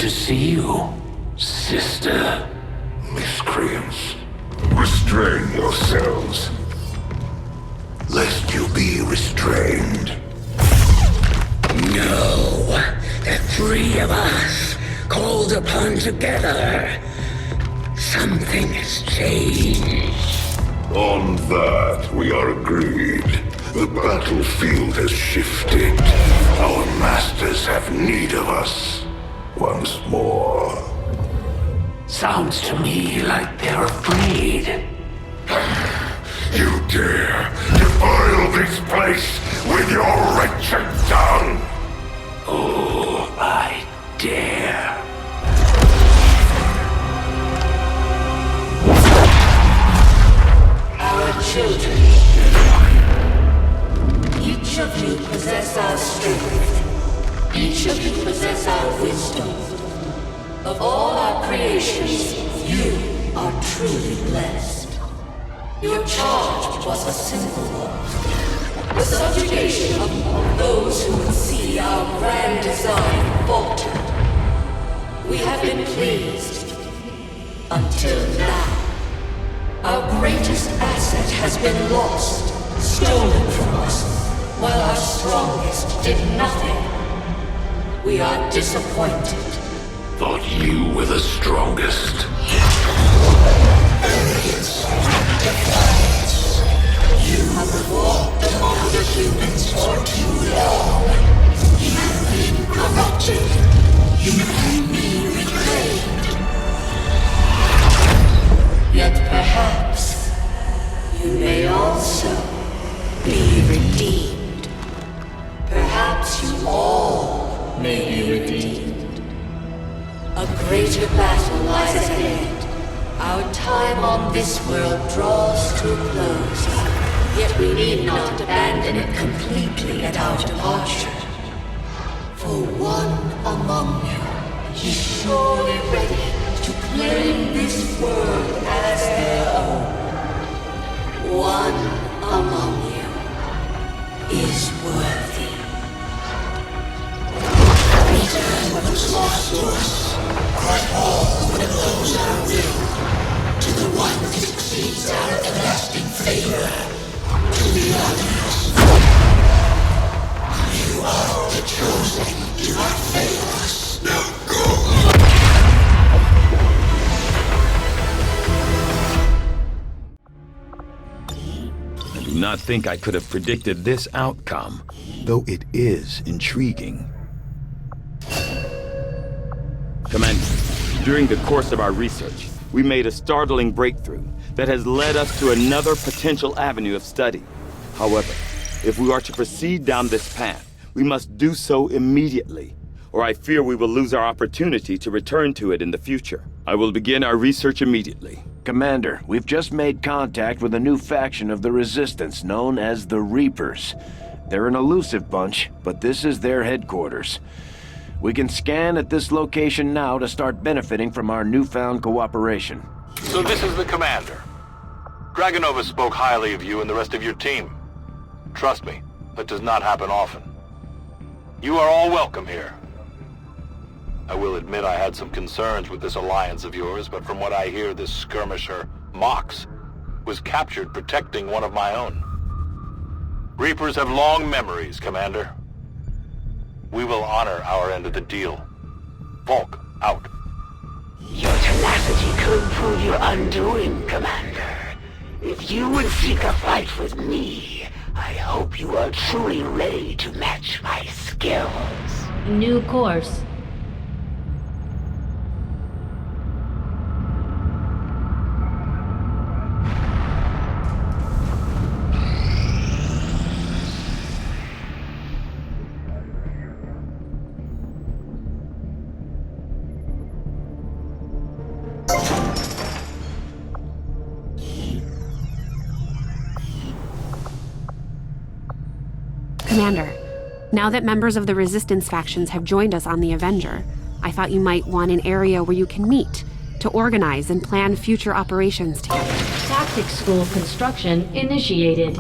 to see you, sister. Miscreants, restrain yourselves, lest you be restrained. No, the three of us, called upon together. Something has changed. On that, we are agreed. The battlefield has shifted. Our masters have need of us once more. Sounds to me like they're afraid. You dare defile this place with your wretched tongue? Oh, I dare. Our children. Each of you possess our strength. Each of you possess our wisdom. Of all our creations, you are truly blessed. Your charge was a simple one. The subjugation of those who would see our grand design falter. We have been pleased. Until now. Our greatest asset has been lost, stolen from us, while our strongest did nothing. We are disappointed. Thought you were the strongest. Arrogance, defiance. You have walked among the humans for too long. You've been corrupted. You can be reclaimed. Yet perhaps you may also be redeemed. Perhaps you all may be redeemed. A greater battle lies ahead. Our time on this world draws to a close. Yet we need not abandon it completely at our departure. For one among you is surely ready to claim this world as their own. One among you is worthy. Return what was lost to us. Grant all who oppose our will. To the one that succeeds our everlasting favor. To the others. You are the chosen. Do not fail us. Now go. I do not think I could have predicted this outcome, though it is intriguing. Commander, during the course of our research, we made a startling breakthrough that has led us to another potential avenue of study. However, if we are to proceed down this path, we must do so immediately, or I fear we will lose our opportunity to return to it in the future. I will begin our research immediately. Commander, we've just made contact with a new faction of the Resistance known as the Reapers. They're an elusive bunch, but this is their headquarters. We can scan at this location now to start benefiting from our newfound cooperation. So this is the commander. Dragonova spoke highly of you and the rest of your team. Trust me, that does not happen often. You are all welcome here. I will admit I had some concerns with this alliance of yours, but from what I hear, this skirmisher, Mox, was captured protecting one of my own. Reapers have long memories, Commander. We will honor our end of the deal. Volk, out. Your tenacity could prove your undoing, Commander. If you would seek a fight with me, I hope you are truly ready to match my skills. New course. Commander, now that members of the Resistance factions have joined us on the Avenger, I thought you might want an area where you can meet, to organize and plan future operations together. Tactics school construction initiated.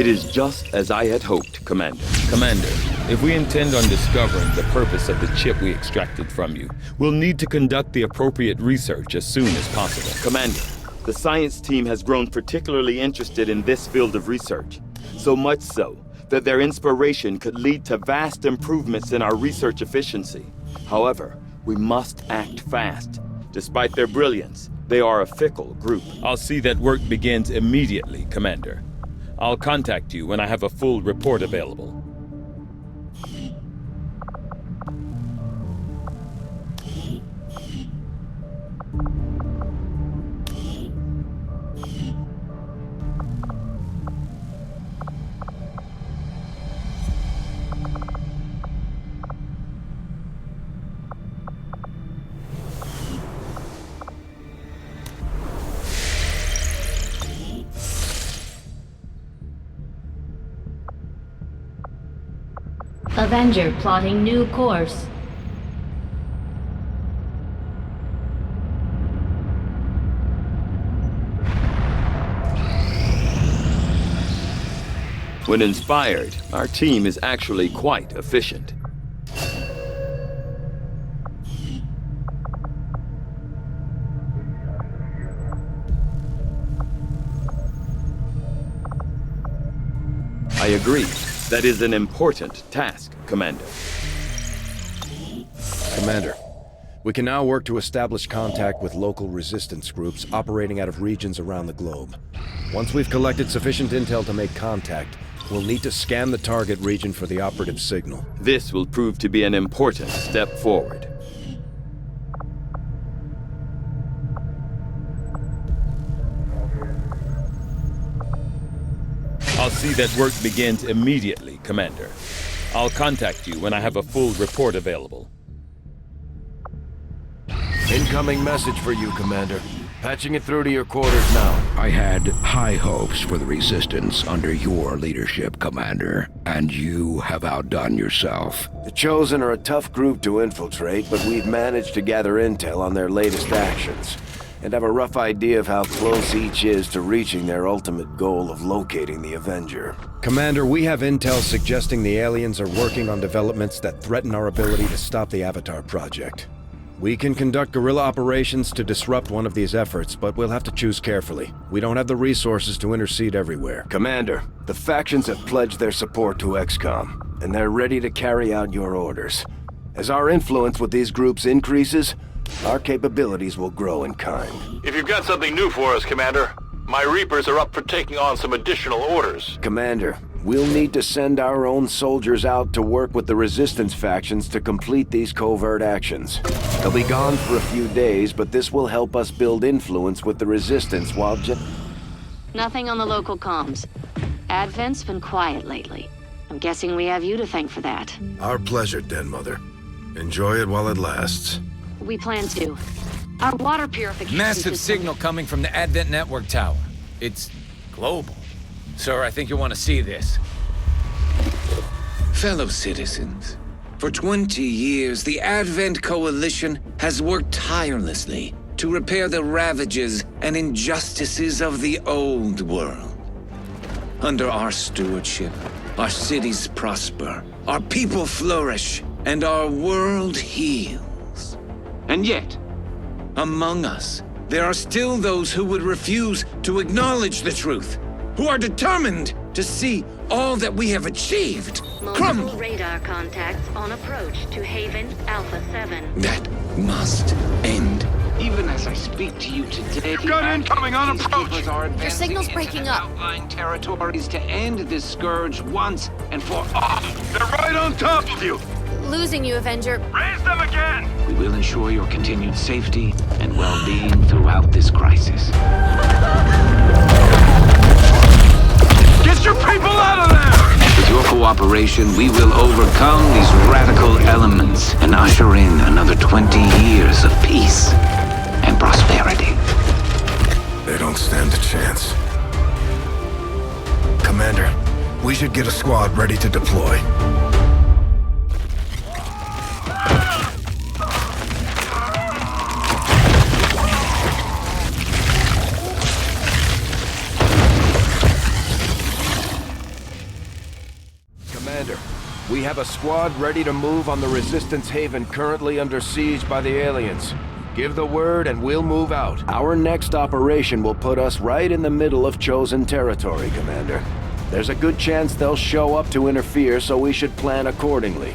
It is just as I had hoped, Commander. Commander, if we intend on discovering the purpose of the chip we extracted from you, we'll need to conduct the appropriate research as soon as possible. Commander, the science team has grown particularly interested in this field of research. So much so that their inspiration could lead to vast improvements in our research efficiency. However, we must act fast. Despite their brilliance, they are a fickle group. I'll see that work begins immediately, Commander. I'll contact you when I have a full report available. Avenger plotting new course. When inspired, our team is actually quite efficient. I agree. That is an important task, Commander. Commander, we can now work to establish contact with local resistance groups operating out of regions around the globe. Once we've collected sufficient intel to make contact, we'll need to scan the target region for the operative signal. This will prove to be an important step forward. I'll see that work begins immediately, Commander. I'll contact you when I have a full report available. Incoming message for you, Commander. Patching it through to your quarters now. I had high hopes for the Resistance under your leadership, Commander, and you have outdone yourself. The Chosen are a tough group to infiltrate, but we've managed to gather intel on their latest actions, and have a rough idea of how close each is to reaching their ultimate goal of locating the Avenger. Commander, we have intel suggesting the aliens are working on developments that threaten our ability to stop the Avatar project. We can conduct guerrilla operations to disrupt one of these efforts, but we'll have to choose carefully. We don't have the resources to intercede everywhere. Commander, the factions have pledged their support to XCOM, and they're ready to carry out your orders. As our influence with these groups increases, our capabilities will grow in kind. If you've got something new for us, Commander, my Reapers are up for taking on some additional orders. Commander, we'll need to send our own soldiers out to work with the Resistance factions to complete these covert actions. They'll be gone for a few days, but this will help us build influence with the Resistance while Nothing on the local comms. Advent's been quiet lately. I'm guessing we have you to thank for that. Our pleasure, Den Mother. Enjoy it while it lasts. We plan to. Our water purification Massive system... signal coming from the Advent Network Tower. It's global. Sir, I think you'll want to see this. Fellow citizens, for 20 years, the Advent Coalition has worked tirelessly to repair the ravages and injustices of the old world. Under our stewardship, our cities prosper, our people flourish, and our world heals. And yet, among us, there are still those who would refuse to acknowledge the truth, who are determined to see all that we have achieved crumble. Multiple radar contacts on approach to Haven Alpha 7. That must end. Even as I speak to you today, You've got incoming on approach! Your signal's breaking up. Outlying territories to end this scourge once and for all. They're right on top of you! Losing you, Avenger. Raise them again! We will ensure your continued safety and well-being throughout this crisis. Get your people out of there! With your cooperation, we will overcome these radical elements and usher in another 20 years of peace and prosperity. They don't stand a chance. Commander, we should get a squad ready to deploy. Commander, we have a squad ready to move on the Resistance Haven currently under siege by the aliens. Give the word and we'll move out. Our next operation will put us right in the middle of chosen territory, Commander. There's a good chance they'll show up to interfere, so we should plan accordingly.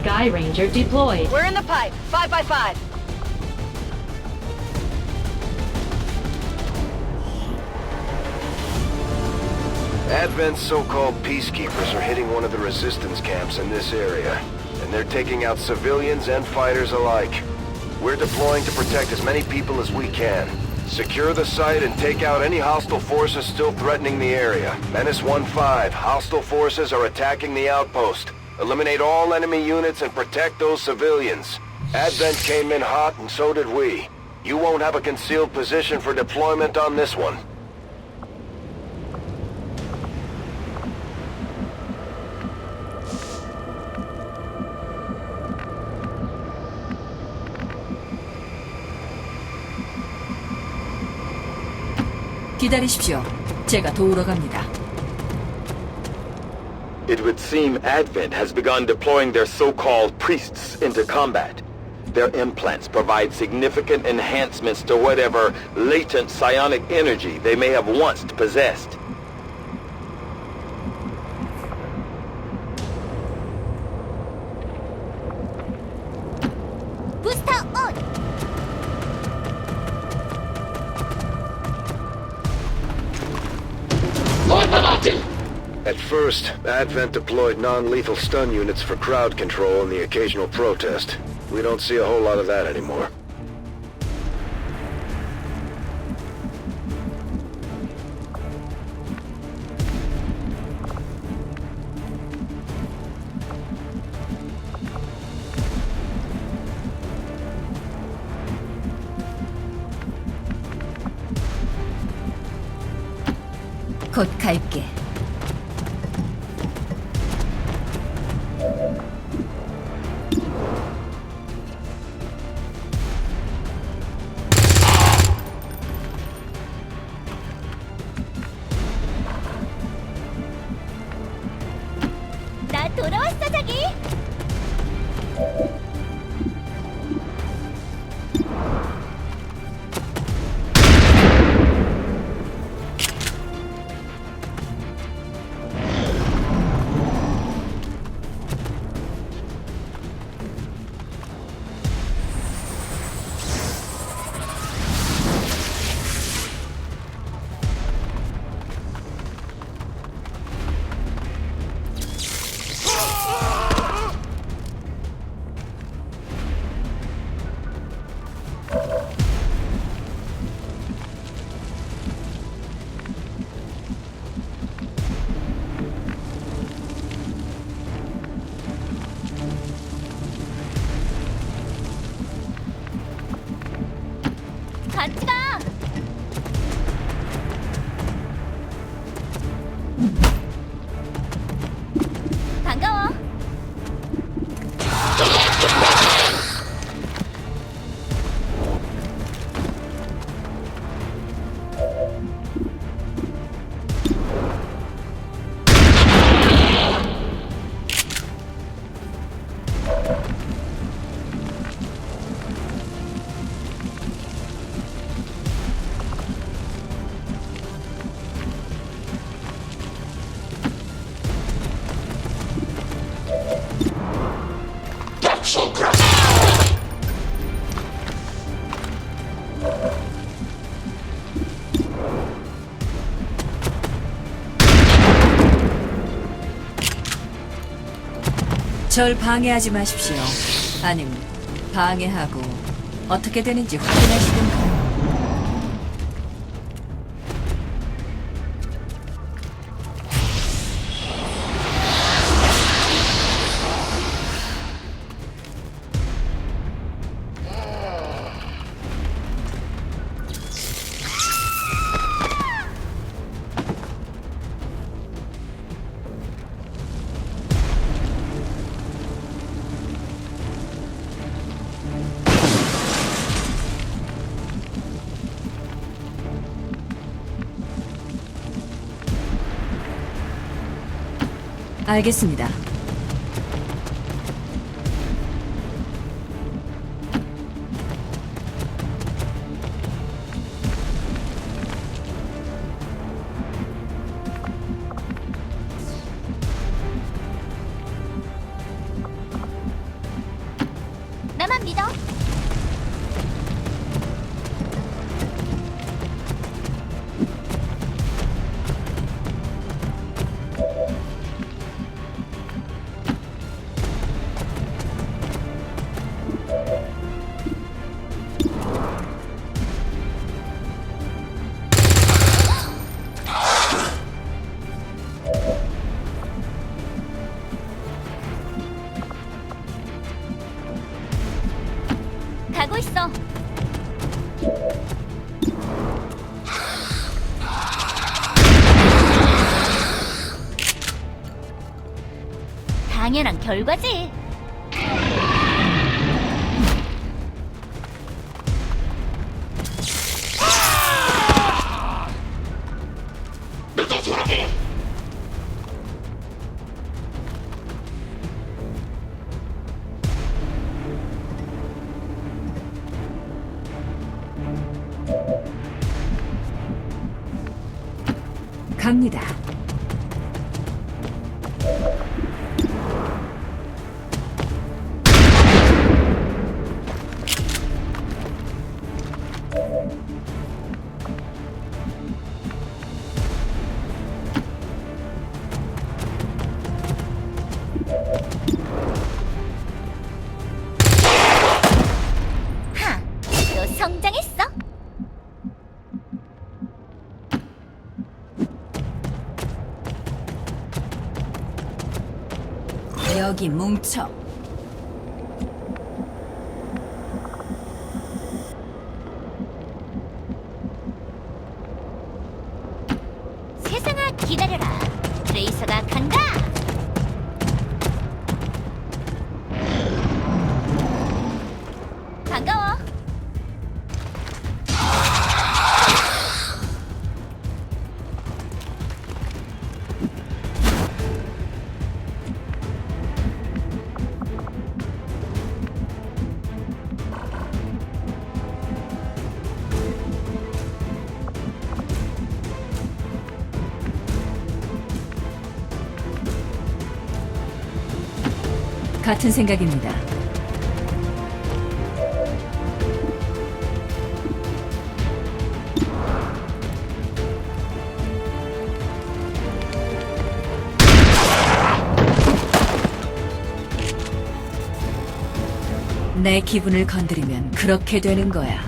Sky Ranger deployed. We're in the pipe. 5 by 5. Advent's so-called peacekeepers are hitting one of the resistance camps in this area, and they're taking out civilians and fighters alike. We're deploying to protect as many people as we can. Secure the site and take out any hostile forces still threatening the area. Menace 1-5, hostile forces are attacking the outpost. Eliminate all enemy units and protect those civilians. Advent came in hot and so did we. You won't have a concealed position for deployment on this one. 기다리십시오. 제가 도우러 갑니다. It would seem Advent has begun deploying their so-called priests into combat. Their implants provide significant enhancements to whatever latent psionic energy they may have once possessed. At first, Advent deployed non-lethal stun units for crowd control and the occasional protest. We don't see a whole lot of that anymore. 곧 갈게. 나 돌아왔어, 자기. 반가워. 절 방해하지 마십시오. 아님, 방해하고 어떻게 되는지 확인하시든가. 알겠습니다. 나만 믿어. 가고 있어. 당연한 결과지. 갑니다. 하, 또 성장했어. 여기 뭉쳐. 세상아 기다려라. 트레이서가 간다. 반가워. 같은 생각입니다. 내 기분을 건드리면 그렇게 되는 거야.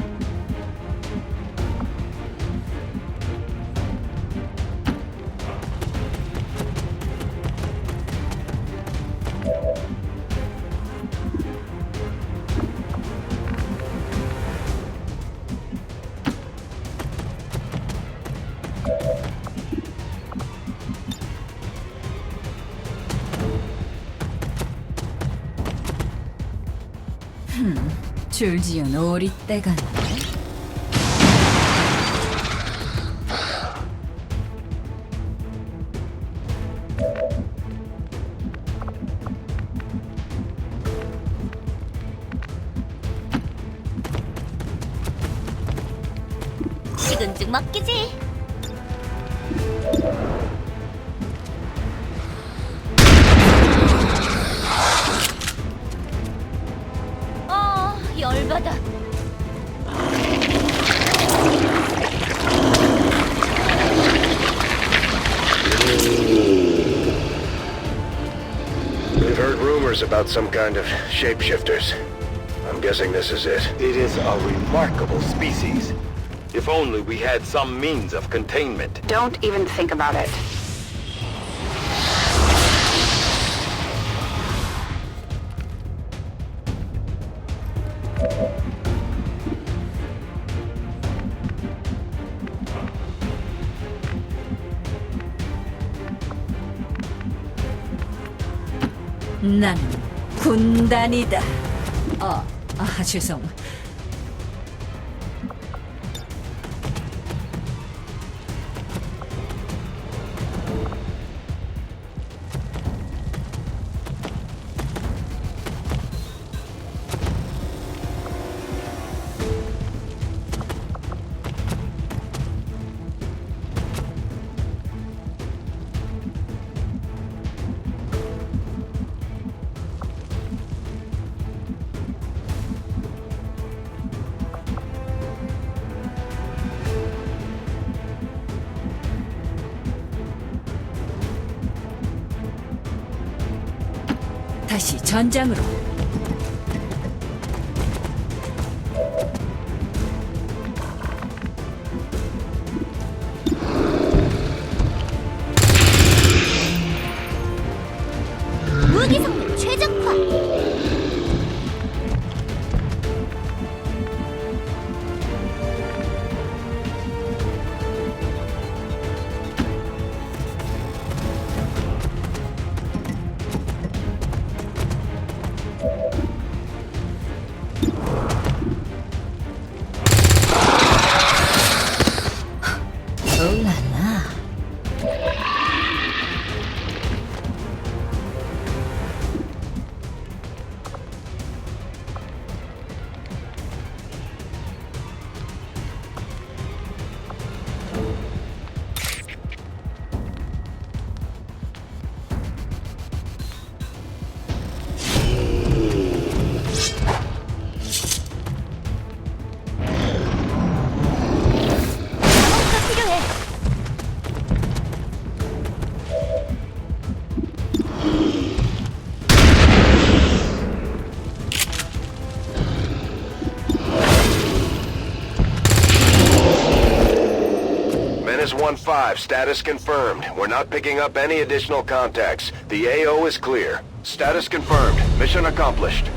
줄지은 오리떼가 나네. 식은죽 먹기지. 열받아. We've heard rumors about some kind of shapeshifters. I'm guessing this is it. It is a remarkable species. If only we had some means of containment. Don't even think about it. 나는 군단이다. 죄송. 다시 전장으로. 무기 성능 최적화. 올라라. Menace 1-5, status confirmed. We're not picking up any additional contacts. The AO is clear. Status confirmed. Mission accomplished.